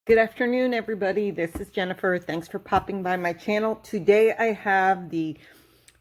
Good afternoon, everybody. This is Jennifer. Thanks for popping by my channel. Today I have the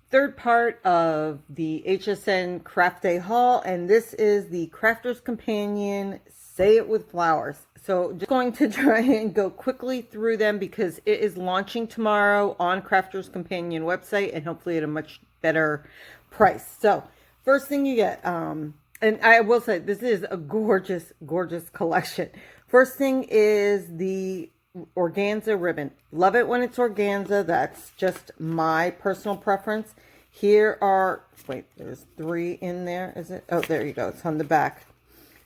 third part of the HSN Craft Day Haul, and this is the Crafter's Companion Say It With Flowers. So just going to try and go quickly through them because it is launching tomorrow on Crafter's Companion website and hopefully at a much better price. So first thing you get, and I will say this is a gorgeous, gorgeous collection. First thing is the organza ribbon. Love it when it's organza. That's just my personal preference. Here are, wait, there's 3 in there, is it? Oh, there you go. It's on the back.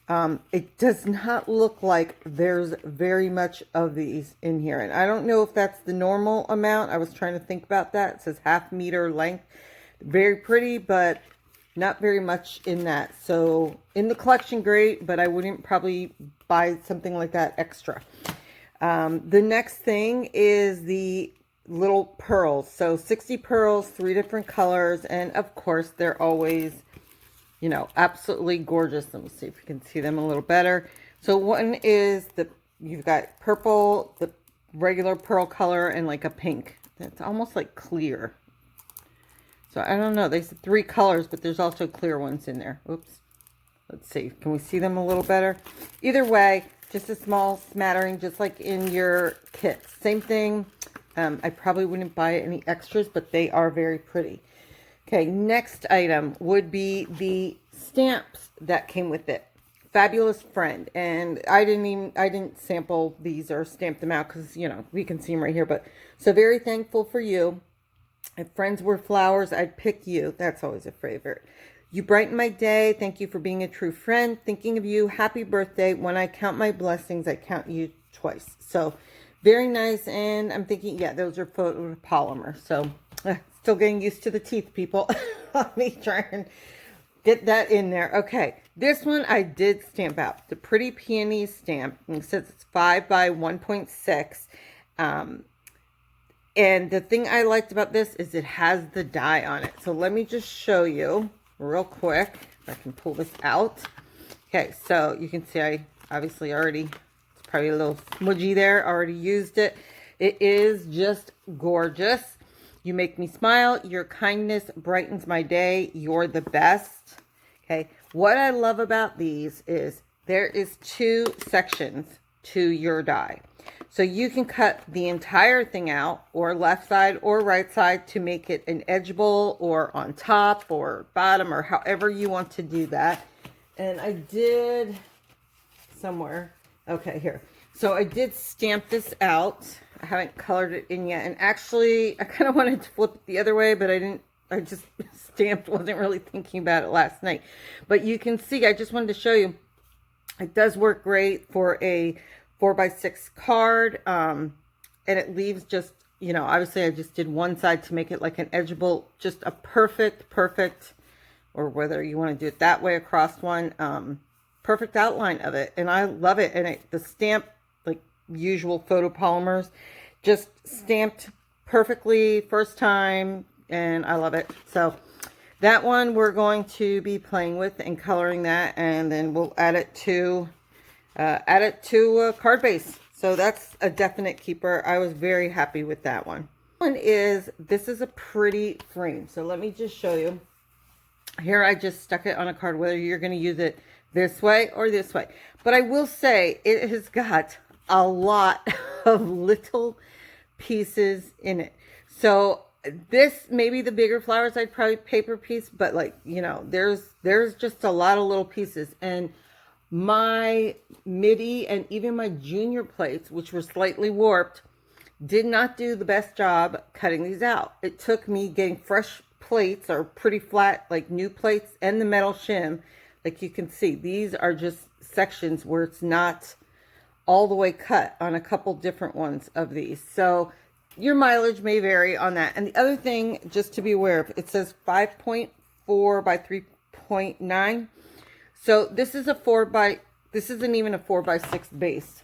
It does not look like there's very much of these in here. And I don't know if that's the normal amount. I was trying to think about that. It says 1/2 meter length. Very pretty, but not very much in that. So in the collection, great, but I wouldn't probably buy something like that extra. The next thing is the little pearls. So 60 pearls, 3 different colors, and of course they're always, you know, absolutely gorgeous. Let me see if you can see them a little better. So one is you've got purple, the regular pearl color, and like a pink. It's almost like clear. So I don't know, they said 3 colors, but there's also clear ones in there. Oops. Let's see, can we see them a little better? Either way, just a small smattering, just like in your kits. Same thing. I probably wouldn't buy any extras, but they are very pretty. Okay, next item would be the stamps that came with it. Fabulous Friend. And I didn't sample these or stamp them out because, you know, we can see them right here. But so very thankful for you. If friends were flowers, I'd pick you. That's always a favorite. You brighten my day. Thank you for being a true friend. Thinking of you. Happy birthday. When I count my blessings, I count you twice. So very nice. And I'm thinking, yeah, those are photopolymer. So still getting used to the teeth, people. Let me try and get that in there. Okay. This one I did stamp out. The Pretty Peonies stamp. And it says it's 5 by 1.6. And the thing I liked about this is it has the die on it. So let me just show you real quick if I can pull this out. Okay, so you can see I obviously already, it's probably a little smudgy there, already used it. It is just gorgeous. You make me smile. Your kindness brightens my day. You're the best. Okay, what I love about these is there is 2 sections to your die. So you can cut the entire thing out, or left side or right side, to make it an edgeable or on top or bottom, or however you want to do that. And I did somewhere. Okay, here. So I did stamp this out. I haven't colored it in yet. And actually, I kind of wanted to flip it the other way, but I didn't. I just stamped, wasn't really thinking about it last night. But you can see, I just wanted to show you, it does work great for a 4x6 card, and it leaves just, you know, obviously I just did one side to make it like an edgeable, just a perfect, or whether you want to do it that way across one, perfect outline of it. And I love it. And the stamp, like usual photopolymers, just stamped perfectly first time, and I love it. So that one we're going to be playing with and coloring that, and then we'll add it to a card base. So that's a definite keeper. I was very happy with that one. This is a pretty frame. So let me just show you. Here I just stuck it on a card, whether you're going to use it this way or this way. But I will say it has got a lot of little pieces in it. So this, maybe the bigger flowers, I'd probably paper piece, but like, you know, there's just a lot of little pieces. And my midi and even my junior plates, which were slightly warped, did not do the best job cutting these out. It took me getting fresh plates, or pretty flat, like new plates, and the metal shim. Like you can see, these are just sections where it's not all the way cut on a couple different ones of these. So your mileage may vary on that. And the other thing, just to be aware of, it says 5.4 by 3.9. So this is this isn't even a 4x6 base.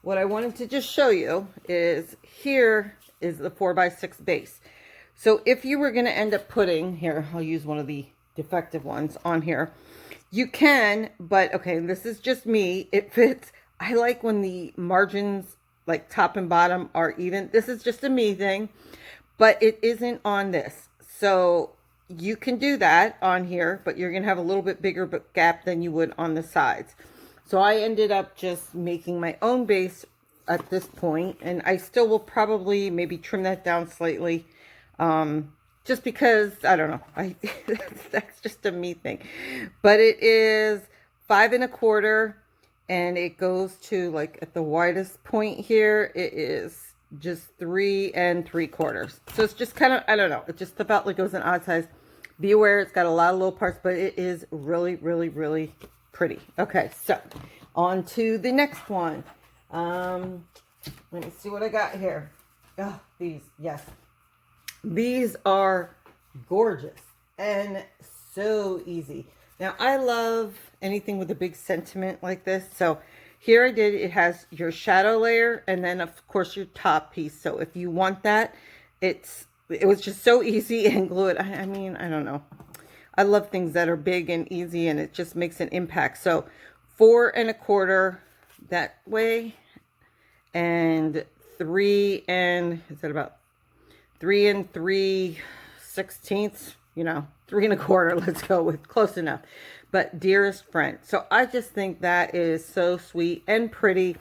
What I wanted to just show you is, here is the 4x6 base. So if you were going to end up putting, here, I'll use one of the defective ones on here. You can, but okay, this is just me. It fits I like when the margins, like top and bottom, are even. This is just a me thing, but it isn't on this. So you can do that on here, but you're going to have a little bit bigger gap than you would on the sides. So I ended up just making my own base at this point, and I still will probably maybe trim that down slightly. Just because, I don't know, that's just a me thing. But it is 5 1/4, and it goes to, like, at the widest point here, it is just 3 3/4. So it's just kind of, I don't know, it just about like goes an odd size. Be aware, it's got a lot of little parts, but it is really, really, really pretty. Okay, so on to the next one. Let me see what I got here. Oh, these, yes. These are gorgeous and so easy. Now, I love anything with a big sentiment like this. So here I did, it has your shadow layer and then of course your top piece. So if you want that, it was just so easy and glue it. I mean, I don't know. I love things that are big and easy and it just makes an impact. So 4 1/4 that way, and 3 is that about 3 3/16, you know, 3 1/4, let's go with, close enough. But dearest friend, so I just think that is so sweet and pretty,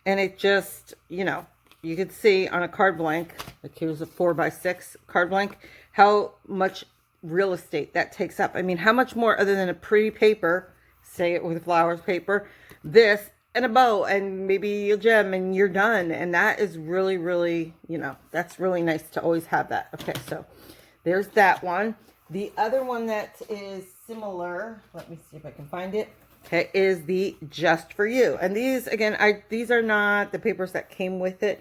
and it just, you know, you could see on a card blank, like here's a 4x6 card blank, how much real estate that takes up. I mean, how much more other than a pretty paper, say it with flowers paper, this and a bow and maybe a gem and you're done. And that is really, really, you know, that's really nice to always have that. Okay, so there's that one. The other one that is similar, let me see if I can find it, okay, is the Just For You. And these, again, these are not the papers that came with it.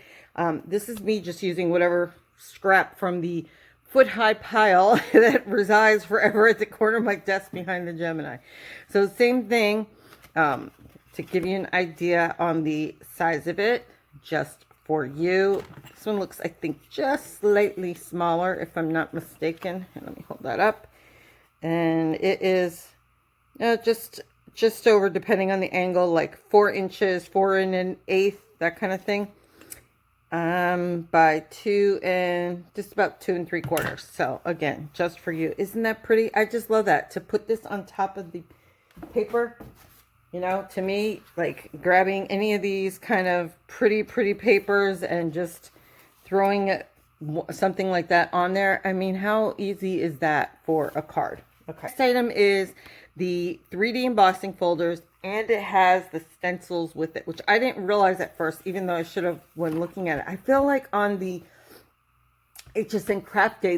This is me just using whatever scrap from the foot-high pile that resides forever at the corner of my desk behind the Gemini. So same thing, to give you an idea on the size of it, Just For You. This one looks, I think, just slightly smaller, if I'm not mistaken. And let me hold that up. And it is just over, depending on the angle, like 4 inches, 4 1/8, that kind of thing. By 2 and just about 2 3/4. So again, Just For You. Isn't that pretty? I just love that. To put this on top of the paper, you know, to me, like grabbing any of these kind of pretty papers and just throwing something like that on there. I mean, how easy is that for a card? Okay. Next item is the 3D embossing folders, and it has the stencils with it, which I didn't realize at first, even though I should have when looking at it. I feel like on the HSN Craft Day,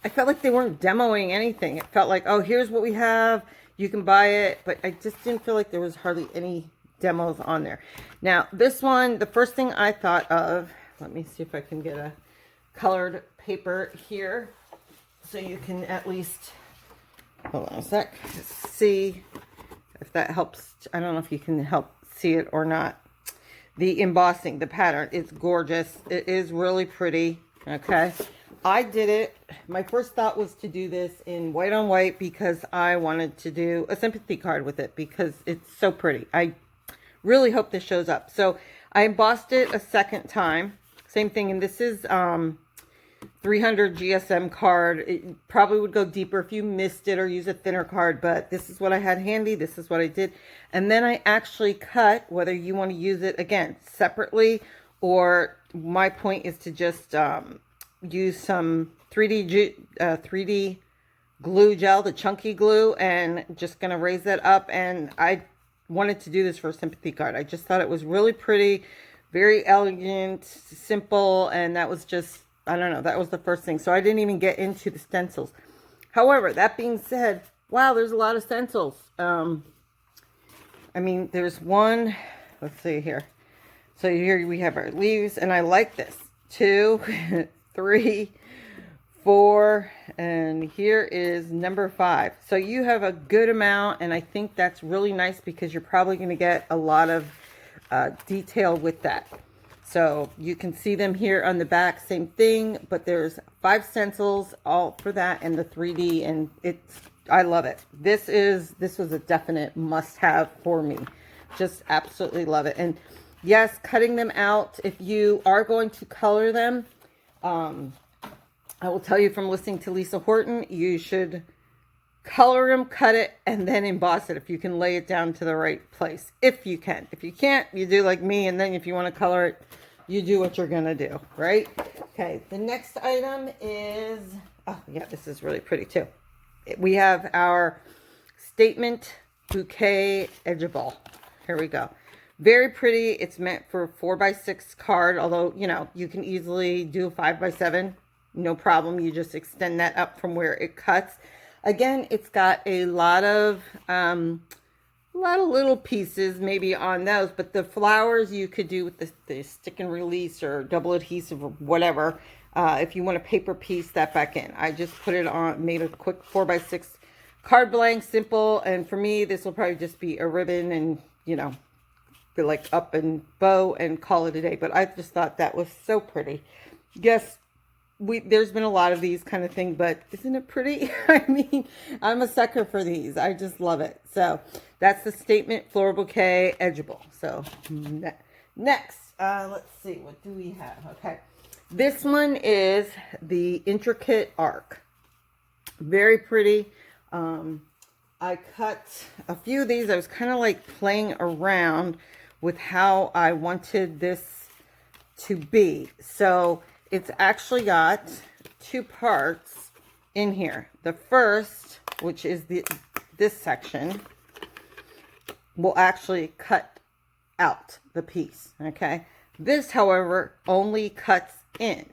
I felt like they weren't demoing anything. It felt like, oh, here's what we have. You can buy it, but I just didn't feel like there was hardly any demos on there. Now, this one, the first thing I thought of, let me see if I can get a colored paper here so you can at least, hold on a sec, see if that helps. I don't know if you can help see it or not. The embossing, the pattern, it's gorgeous. It is really pretty, okay? I did it. My first thought was to do this in white on white because I wanted to do a sympathy card with it because it's so pretty. I really hope this shows up. So I embossed it a second time. Same thing. And this is 300 GSM card. It probably would go deeper if you missed it or use a thinner card. But this is what I had handy. This is what I did. And then I actually cut, whether you want to use it, again, separately, or my point is to just use some 3D glue gel, the chunky glue, and just gonna raise that up. And I wanted to do this for a sympathy card. I just thought it was really pretty, very elegant, simple, and that was just, I don't know, that was the first thing. So I didn't even get into the stencils. However, that being said, wow, there's a lot of stencils. I mean, there's one, let's see here. So here we have our leaves, and I like this. 2, 3, 4, and here is number 5. So you have a good amount, and I think that's really nice because you're probably going to get a lot of detail with that. So you can see them here on the back, same thing, but there's 5 stencils all for that, and the 3D, and I love it. This was a definite must-have for me. Just absolutely love it. And yes, cutting them out, if you are going to color them, I will tell you from listening to Lisa Horton, you should color them, cut it, and then emboss it if you can lay it down to the right place. If you can. If you can't, you do like me, and then if you want to color it, you do what you're going to do, right? Okay, the next item is, oh yeah, this is really pretty too. We have our Statement Bouquet Edgeable. Here we go. Very pretty. It's meant for a 4x6 card, although, you know, you can easily do a 5x7. No problem. You just extend that up from where it cuts. Again, it's got a lot of little pieces maybe on those, but the flowers you could do with the stick and release or double adhesive or whatever. If you want a paper piece, that back in. I just put it on, made a quick 4x6 card blank, simple. And for me, this will probably just be a ribbon and, you know, be like up and bow and call it a day. But I just thought that was so pretty. Yes, there's been a lot of these kind of thing, but isn't it pretty? I mean, I'm a sucker for these. I just love it. So that's the Statement Floral Bouquet Edgeable. So next, let's see, what do we have? Okay, this one is the Intricate Arc. Very pretty. I cut a few of these. I was kind of like playing around with how I wanted this to be. So it's actually got two parts in here. The first, which is this section, will actually cut out the piece, okay? This, however, only cuts in.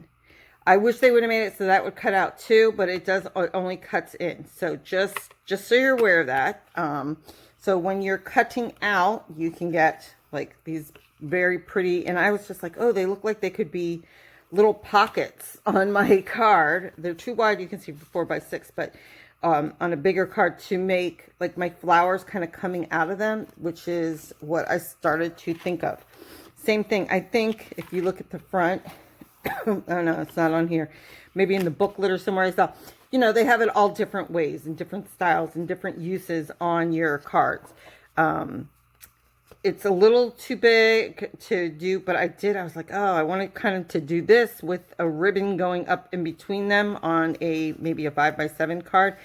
I wish they would have made it so that would cut out too, but it does, it only cuts in. So just so you're aware of that. So when you're cutting out, you can get like these very pretty, and I was just like, oh, they look like they could be little pockets on my card. They're too wide, you can see 4x6, but on a bigger card to make like my flowers kind of coming out of them, which is what I started to think of. Same thing, I think if you look at the front, oh no, it's not on here, maybe in the booklet or somewhere I saw, you know, they have it all different ways and different styles and different uses on your cards. It's a little too big to do, but I was like, oh, I want to kind of to do this with a ribbon going up in between them on maybe a 5x7 card.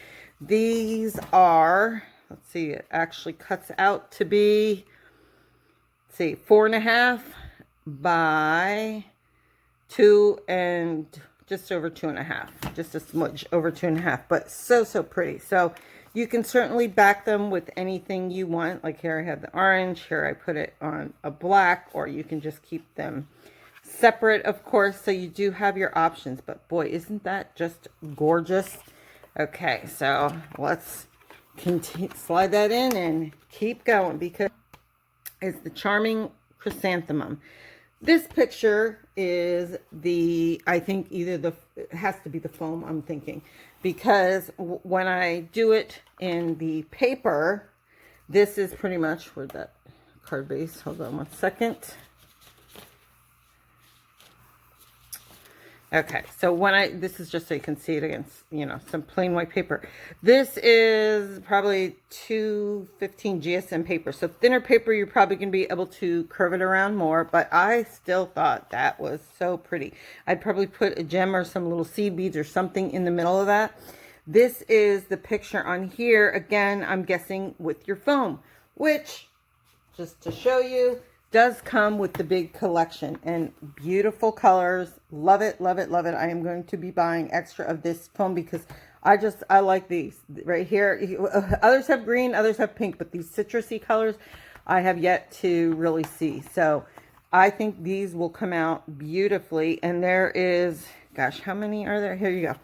These are, let's see, it actually cuts out to be, let's see, 4.5 by 2 and just over 2.5, just a smudge over 2.5, but so pretty. So you can certainly back them with anything you want. Like here I have the orange, here I put it on a black, or you can just keep them separate, of course. So you do have your options, but boy, isn't that just gorgeous? Okay, so let's continue, slide that in and keep going, because it's the Charming Chrysanthemum. This picture is I think it has to be the foam, I'm thinking, because when I do it in the paper, this is pretty much where that card base, hold on one second. Okay, so this is just so you can see it against, you know, some plain white paper. This is probably 215 GSM paper. So thinner paper, you're probably going to be able to curve it around more, but I still thought that was so pretty. I'd probably put a gem or some little seed beads or something in the middle of that. This is the picture on here. Again, I'm guessing with your foam, which, just to show you, does come with the big collection and beautiful colors. Love it, love it, love it. I am going to be buying extra of this foam because I like these right here. Others have green, others have pink, but these citrusy colors I have yet to really see. So I think these will come out beautifully. And there is, gosh, how many are there? Here you go.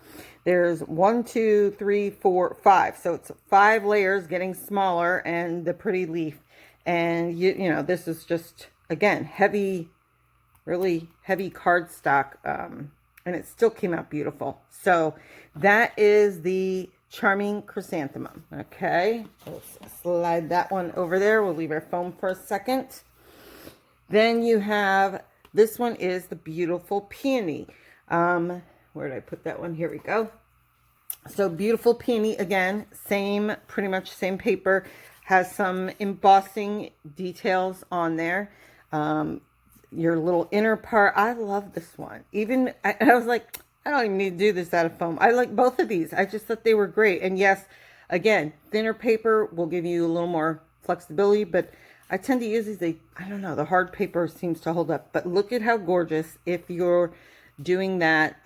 There's 1, 2, 3, 4, 5. So it's 5 layers getting smaller, and the pretty leaf. And you know, this is just, again, heavy, really heavy cardstock, and it still came out beautiful. So that is the Charming Chrysanthemum. Okay, let's slide that one over there. We'll leave our foam for a second. Then you have, this one is the Beautiful Peony. Where did I put that one? Here we go. So Beautiful Peony, again, pretty much same paper. Has some embossing details on there. Your little inner part. I love this one. Even, I was like, I don't even need to do this out of foam. I like both of these. I just thought they were great. And yes, again, thinner paper will give you a little more flexibility, but I tend to use these. I don't know, the hard paper seems to hold up. But look at how gorgeous if you're doing that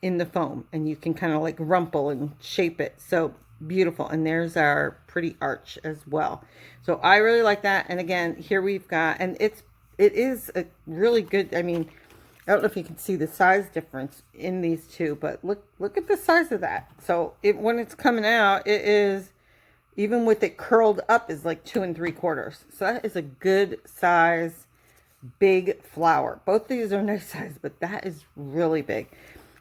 in the foam. And you can kind of like rumple and shape it. So beautiful. And there's our pretty arch as well. So I really like that. And again, here we've got, and it is a really good, I mean, I don't know if you can see the size difference in these two, but look at the size of that. So when it's coming out, it is, even with it curled up, is like 2 3/4. So that is a good size, big flower. Both these are nice size, but that is really big.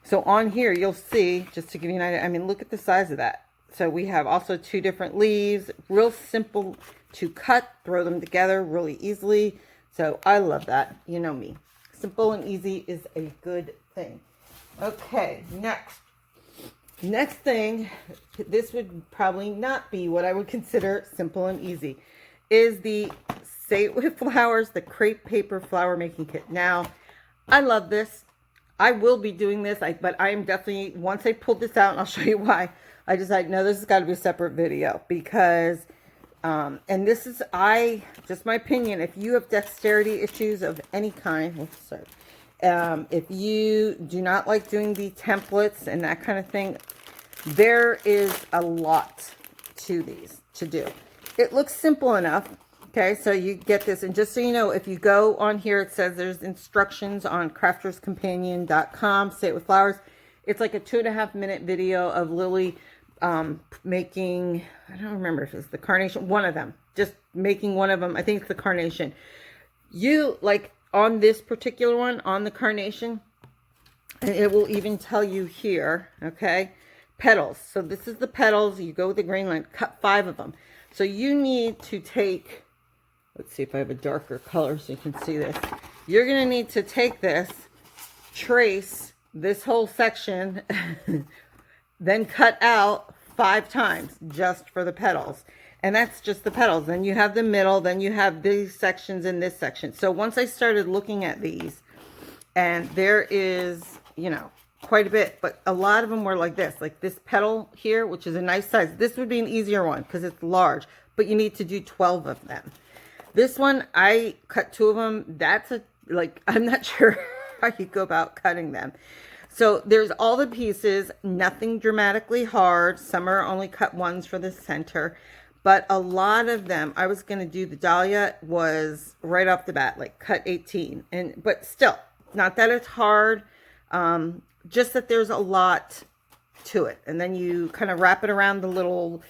So on here, you'll see, just to give you an idea, I mean, look at the size of that. So we have also 2 different leaves, real simple to cut, throw them together really easily. So I love that. You know me. Simple and easy is a good thing. Okay, next thing, this would probably not be what I would consider simple and easy, is the Say It With Flowers, the crepe paper flower making kit. Now, I love this. I will be doing this, but I am definitely, once I pulled this out, and I'll show you why, I decided, no, this has got to be a separate video, because and this is, just my opinion, if you have dexterity issues of any kind, if you do not like doing the templates and that kind of thing, there is a lot to these to do. It looks simple enough. Okay, so you get this, and just so you know, if you go on here, it says there's instructions on crafterscompanion.com, Say It With Flowers. It's like a 2.5-minute video of Lily making, I don't remember if it's the carnation, one of them, just making one of them. I think it's the carnation. You, like on this particular one, on the carnation, and it will even tell you here, okay, petals. So this is the petals. You go with the green line, cut 5 of them. So you need to take, let's see if I have a darker color so you can see this. You're going to need to take this, trace this whole section, then cut out 5 times just for the petals. And that's just the petals. Then you have the middle, then you have these sections in this section. So once I started looking at these, and there is, you know, quite a bit, but a lot of them were like this petal here, which is a nice size. This would be an easier one because it's large, but you need to do 12 of them. This one, I cut 2 of them. That's I'm not sure how you go about cutting them. So there's all the pieces, nothing dramatically hard. Some are only cut ones for the center, but a lot of them, I was going to do the dahlia, was right off the bat, like cut 18. But still, not that it's hard, just that there's a lot to it. And then you kind of wrap it around the little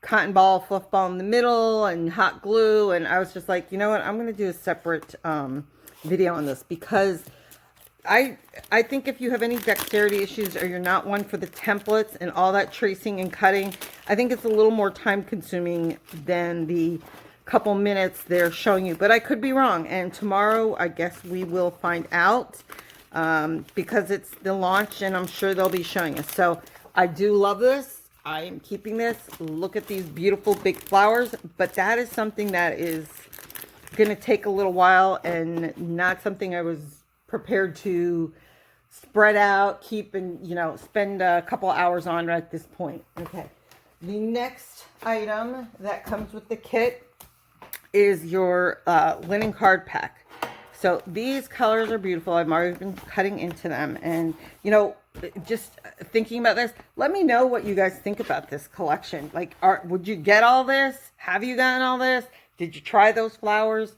cotton ball, fluff ball in the middle, and hot glue. And I was just like, you know what, I'm going to do a separate video on this, because I think if you have any dexterity issues, or you're not one for the templates and all that tracing and cutting, I think it's a little more time consuming than the couple minutes they're showing you. But I could be wrong, and tomorrow I guess we will find out, because it's the launch and I'm sure they'll be showing us. So I do love this. I am keeping this. Look at these beautiful big flowers, but that is something that is going to take a little while, and not something I was prepared to spread out, keep, and, you know, spend a couple hours on at this point. Okay. The next item that comes with the kit is your linen card pack. So these colors are beautiful. I've already been cutting into them, and, you know, just thinking about this, let me know what you guys think about this collection. Like, would you get all this? Have you gotten all this? Did you try those flowers?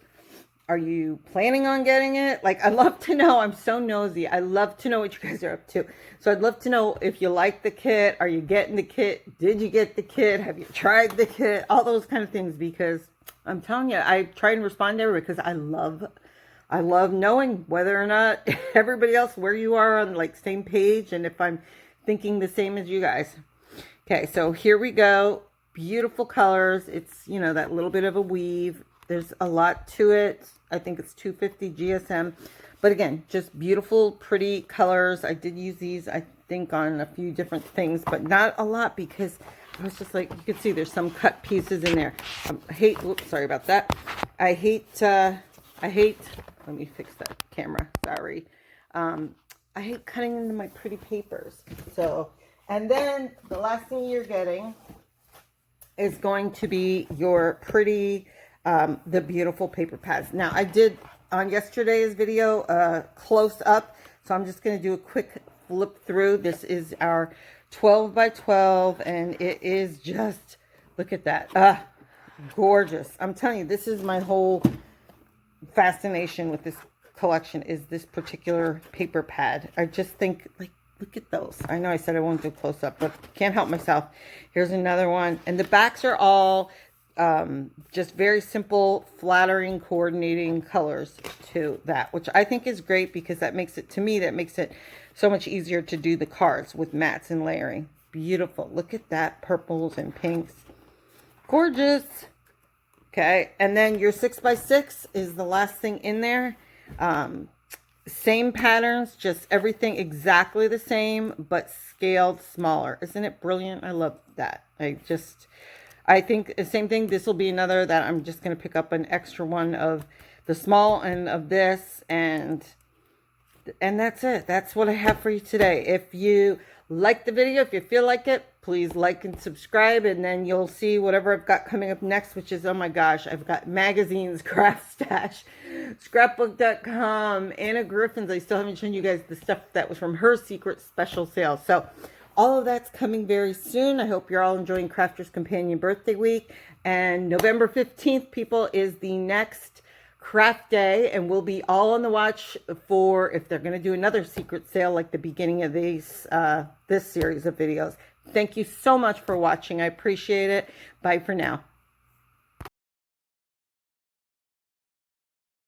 Are you planning on getting it? Like, I'd love to know. I'm so nosy. I love to know what you guys are up to. So I'd love to know if you like the kit. Are you getting the kit? Did you get the kit? Have you tried the kit? All those kind of things, because I'm telling you, I try and respond to everybody, because I love knowing whether or not everybody else, where you are on like same page, and if I'm thinking the same as you guys. Okay, so here we go. Beautiful colors. It's, you know, that little bit of a weave. There's a lot to it. I think it's 250 GSM. But again, just beautiful, pretty colors. I did use these, I think, on a few different things, but not a lot, because I was just like, you can see there's some cut pieces in there. I hate, whoops, sorry about that. I hate, let me fix that camera, sorry. I hate cutting into my pretty papers. So, and then the last thing you're getting is going to be your pretty, the beautiful paper pads. Now, I did on yesterday's video close up, so I'm just going to do a quick flip through. This is our 12 by 12, and it is just, look at that, gorgeous. I'm telling you, this is my whole fascination with this collection, is this particular paper pad. I just think, like, look at those. I know I said I won't do close up, but can't help myself. Here's another one, and the backs are all just very simple, flattering, coordinating colors to that, which I think is great, because that makes it, to me, that makes it so much easier to do the cards with mats and layering. Beautiful. Look at that, purples and pinks. Gorgeous. Okay, and then your 6x6 is the last thing in there. Same patterns, just everything exactly the same, but scaled smaller. Isn't it brilliant? I love that. I think the same thing. This will be another that I'm just going to pick up an extra one of the small and of this, and that's it. That's what I have for you today. If you like the video, if you feel like it, please like and subscribe, and then you'll see whatever I've got coming up next, which is, oh my gosh, I've got magazines, craft stash, scrapbook.com, Anna Griffin's. I still haven't shown you guys the stuff that was from her secret special sale. So all of that's coming very soon. I hope you're all enjoying Crafters Companion Birthday Week. And November 15th, people, is the next craft day, and we'll be all on the watch for if they're going to do another secret sale like the beginning of these this series of videos. Thank you so much for watching. I appreciate it. Bye for now.